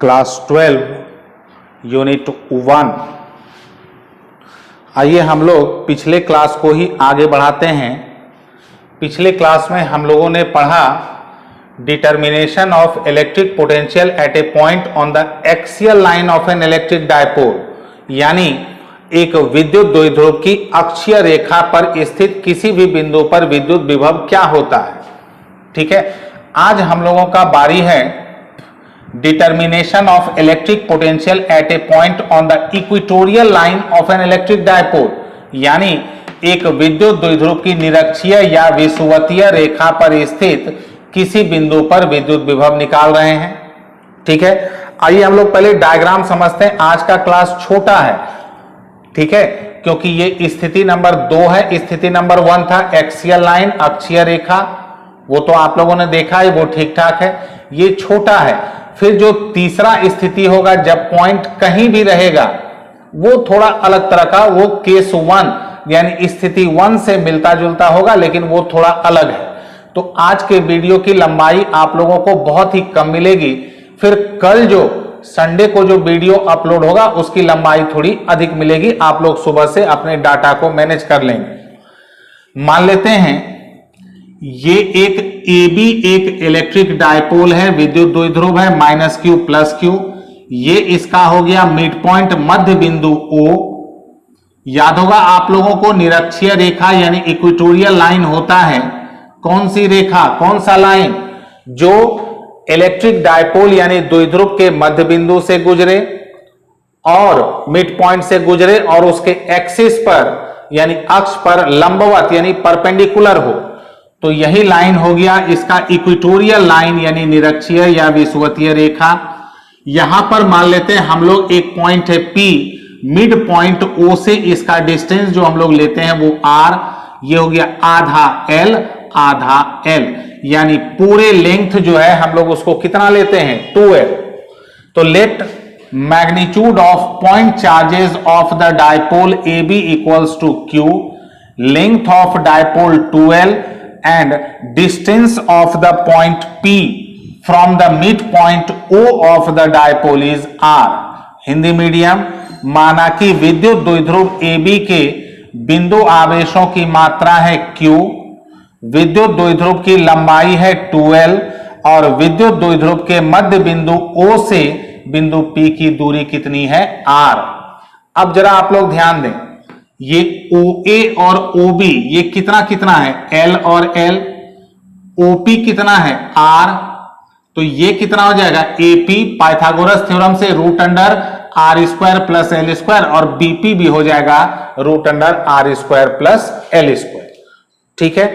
Class 12 unit 1। आइए हम लोग पिछले क्लास को ही आगे बढ़ाते हैं। पिछले क्लास में हम लोगों ने पढ़ा determination of electric potential eight A point on the axial line of an electric dipole, यानी एक विद्युत द्विध्रुव की अक्षीय रेखा पर स्थित किसी भी बिंदु पर विद्युत विभव क्या होता है। ठीक है, आज हम लोगों का बारी है determination of electric potential eight A point on the equatorial line of an electric dipole, यानी एक विद्युत द्विध्रुव की निरक्षीय या विषुवतीय रेखा पर स्थित किसी बिंदु पर विद्युत विभव निकाल रहे हैं। ठीक है, आइए हम लोग पहले डायग्राम समझते हैं। आज का क्लास छोटा है, ठीक है, क्योंकि ये स्थिति नंबर 2 है। स्थिति नंबर 1 था एक्सियल लाइन, अक्षीय रेखा, वो तो आप लोगों ने देखा है, वो ठीक ठाक है। ये छोटा है। फिर जो तीसरा स्थिति होगा जब पॉइंट कहीं भी रहेगा, वो थोड़ा अलग तरह का, वो केस 1 यानी स्थिति 1 से मिलता जुलता होगा, लेकिन वो थोड़ा अलग है। तो आज के वीडियो की लंबाई आप लोगों को बहुत ही कम मिलेगी। फिर कल जो संडे को जो वीडियो अपलोड होगा उसकी लंबाई थोड़ी अधिक मिलेगी। आप लोग सुबह से अपने डाटा को मैनेज कर लेंगे। मान लेते हैं ये एक AB एक इलेक्ट्रिक डायपोल है, विद्युत द्विध्रुव है, -q +q। ये इसका हो गया मिड पॉइंट, मध्य बिंदु O। याद होगा आप लोगों को निरक्षीय रेखा यानी इक्वेटोरियल लाइन होता है। कौन सी रेखा, कौन सा लाइन? जो इलेक्ट्रिक डायपोल यानी द्विध्रुव के मध्य बिंदु से गुजरे और मिड पॉइंट से गुजरे और उसके एक्सिस पर यानी अक्ष पर लंबवत यानी परपेंडिकुलर हो, तो यही लाइन हो गया इसका इक्वेटोरियल लाइन यानी निरक्षीय या विषुवतीय रेखा। यहां पर मान लेते हैं हम लोग एक पॉइंट है P, मिड पॉइंट O से इसका डिस्टेंस जो हम लोग लेते हैं वो R। ये हो गया आधा L, आधा L, यानी पूरे लेंथ जो है हम लोग उसको कितना लेते हैं 2L। तो let magnitude of point charges of the dipole AB equals to Q, length of dipole 2L and distance of the point P from the midpoint O of the dipole is R। Hindi medium, माना कि विद्युत द्विध्रुव AB के बिंदु आवेशों की मात्रा है Q, विद्युत द्विध्रुव की लंबाई है 2L और विद्युत द्विध्रुव के मध्य बिंदु O से बिंदु P की दूरी कितनी है R। अब जरा आप लोग ध्यान दें, ये OA और OB ये कितना कितना है L और L, OP कितना है R, तो ये कितना हो जाएगा AP पाइथागोरस थ्योरम से √R² प्लस L² और BP भी हो जाएगा √R² प्लस L²। ठीक है,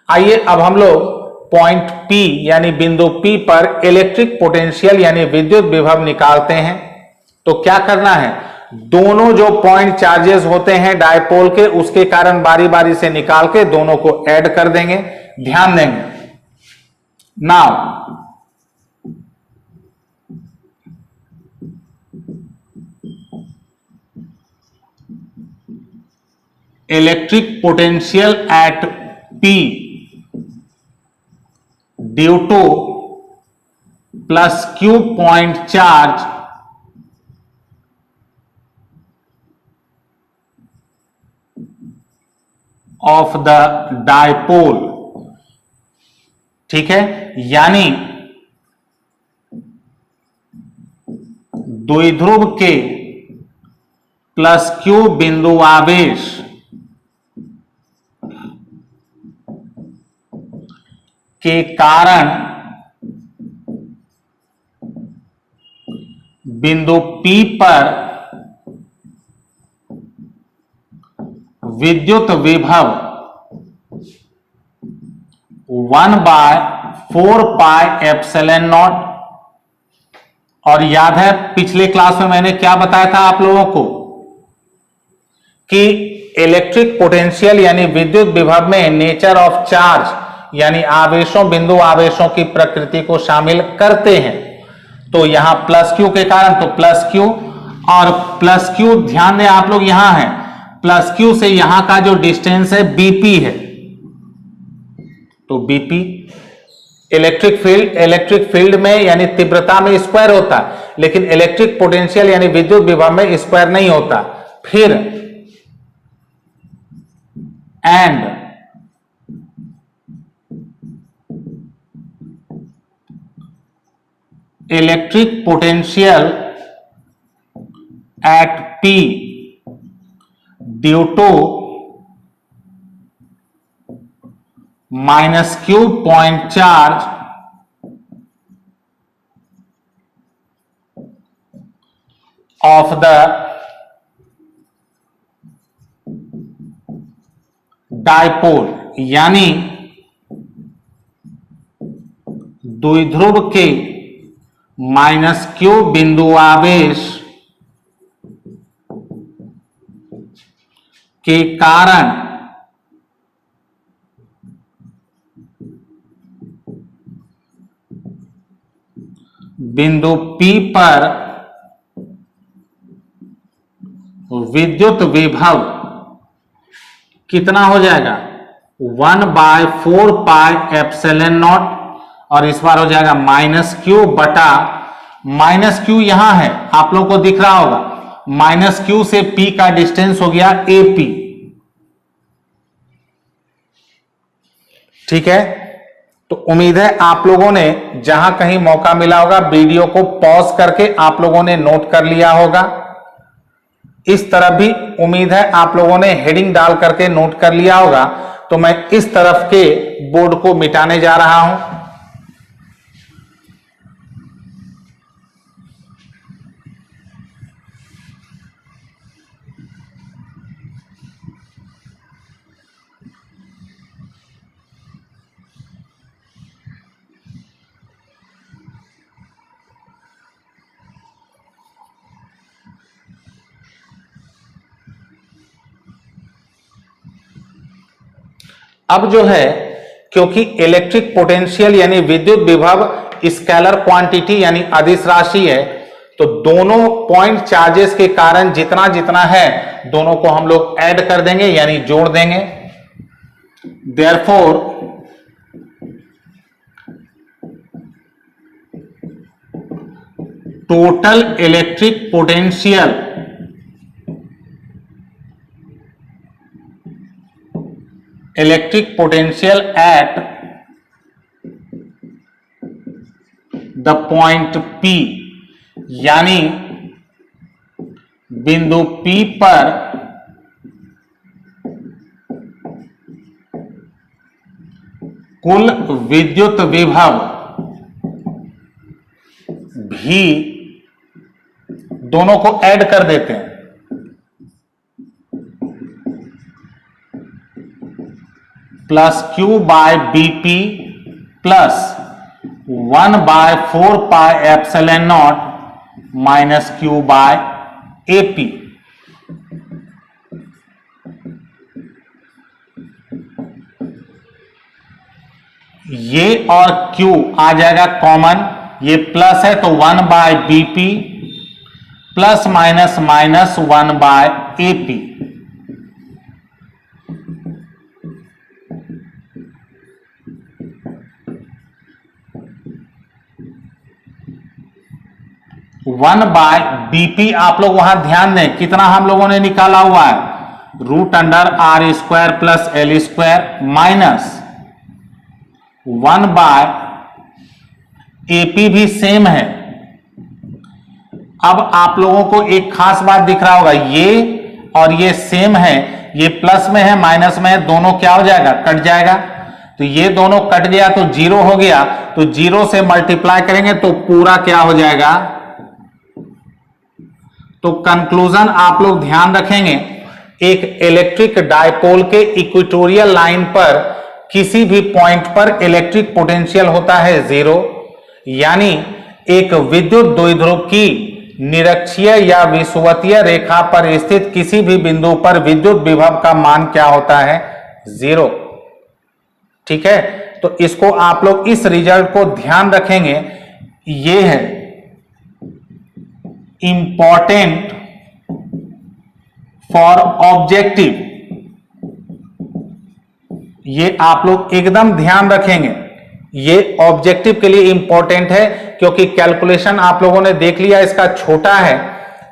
आइए अब हम लोग पॉइंट P यानी बिंदु P पर इलेक्ट्रिक पोटेंशियल यानी विद्युत विभव निकालते हैं। तो क्या करना है, दोनों जो पॉइंट चार्जेस होते हैं डायपोल के, उसके कारण बारी बारी से निकाल के दोनों को ऐड कर देंगे। ध्यान देंगे। Now electric potential at P due to +q point charge of the dipole. ठीक है, यानी द्विध्रुव के +q बिंदु आवेश के कारण बिंदु P पर विद्युत विभव 1/4πε0। और याद है पिछले क्लास में मैंने क्या बताया था आप लोगों को कि इलेक्ट्रिक पोटेंशियल यानी विद्युत विभव में नेचर ऑफ चार्ज यानी आवेशों, बिंदु आवेशों की प्रकृति को शामिल करते हैं। तो यहां +q के कारण तो +q और +q, ध्यान दें आप लोग, यहां है +q से यहां का जो डिस्टेंस है BP है, तो BP इलेक्ट्रिक फील्ड में यानी तीव्रता में स्क्वायर होता है, लेकिन इलेक्ट्रिक पोटेंशियल यानी विद्युत विभव में स्क्वायर नहीं होता। फिर and electric potential at P due to -q point charge of the dipole, यानी द्विध्रुव के -q बिंदु आवेश के कारण बिंदु P पर विद्युत विभव कितना हो जाएगा 1/4πε0 और इस बार हो जाएगा -q बटा -q यहां है, आप लोगों को दिख रहा होगा, -q से P का डिस्टेंस हो गया AP। ठीक है, तो उम्मीद है आप लोगों ने जहां कहीं मौका मिला होगा वीडियो को पॉज करके आप लोगों ने नोट कर लिया होगा। इस तरफ भी उम्मीद है आप लोगों ने हेडिंग डाल करके नोट कर लिया होगा। तो मैं इस तरफ के बोर्ड को मिटाने जा रहा हूं। अब जो है, क्योंकि इलेक्ट्रिक पोटेंशियल यानी विद्युत विभव स्केलर क्वांटिटी यानी अदिश राशि है, तो दोनों पॉइंट चार्जेस के कारण जितना जितना है दोनों को हम लोग ऐड कर देंगे यानी जोड़ देंगे। Therefore total electric potential at the point P, यानी बिंदु P पर कुल विद्युत विभव भी दोनों को ऐड कर देते हैं। Plus Q by BP plus 1/4πε0 minus Q by AP। ये और Q आ जाएगा कॉमन, ये प्लस है तो 1/BP plus minus minus 1/AP। One by BP आप लोग वहां ध्यान दें कितना हम लोगों ने निकाला हुआ है, √r² plus L² minus 1/AP भी सेम है। अब आप लोगों को एक खास बात दिख रहा होगा, ये और ये सेम है, ये प्लस में है माइनस में है, दोनों क्या हो जाएगा, कट जाएगा। तो ये दोनों कट गया तो 0 हो गया, तो 0 से मल्टीप्लाई करेंगे तो पूरा क्या हो जाएगा। तो कंक्लूजन आप लोग ध्यान रखेंगे, एक इलेक्ट्रिक डायपोल के इक्वेटोरियल लाइन पर किसी भी पॉइंट पर इलेक्ट्रिक पोटेंशियल होता है 0, यानी एक विद्युत द्विध्रुव की निरक्षीय या विषुवतीय रेखा पर स्थित किसी भी बिंदु पर विद्युत विभव का मान क्या होता है, 0। ठीक है, तो इसको आप लोग इस रिजल्ट को ध्यान रखेंगे। ये है इंपॉर्टेंट फॉर ऑब्जेक्टिव, ये आप लोग एकदम ध्यान रखेंगे। ये ऑब्जेक्टिव के लिए इंपॉर्टेंट है क्योंकि कैलकुलेशन आप लोगों ने देख लिया इसका छोटा है,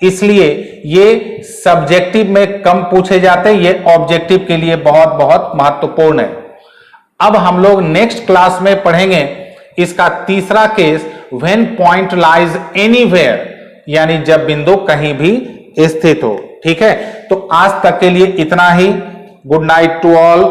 इसलिए ये सब्जेक्टिव में कम पूछे जाते हैं, ये ऑब्जेक्टिव के लिए बहुत बहुत महत्वपूर्ण है। अब हम लोग नेक्स्ट क्लास में पढ़ेंगे इसका तीसरा case, when point lies anywhere, यानी जब बिंदु कहीं भी स्थित हो। ठीक है, तो आज तक के लिए इतना ही। Good night to all.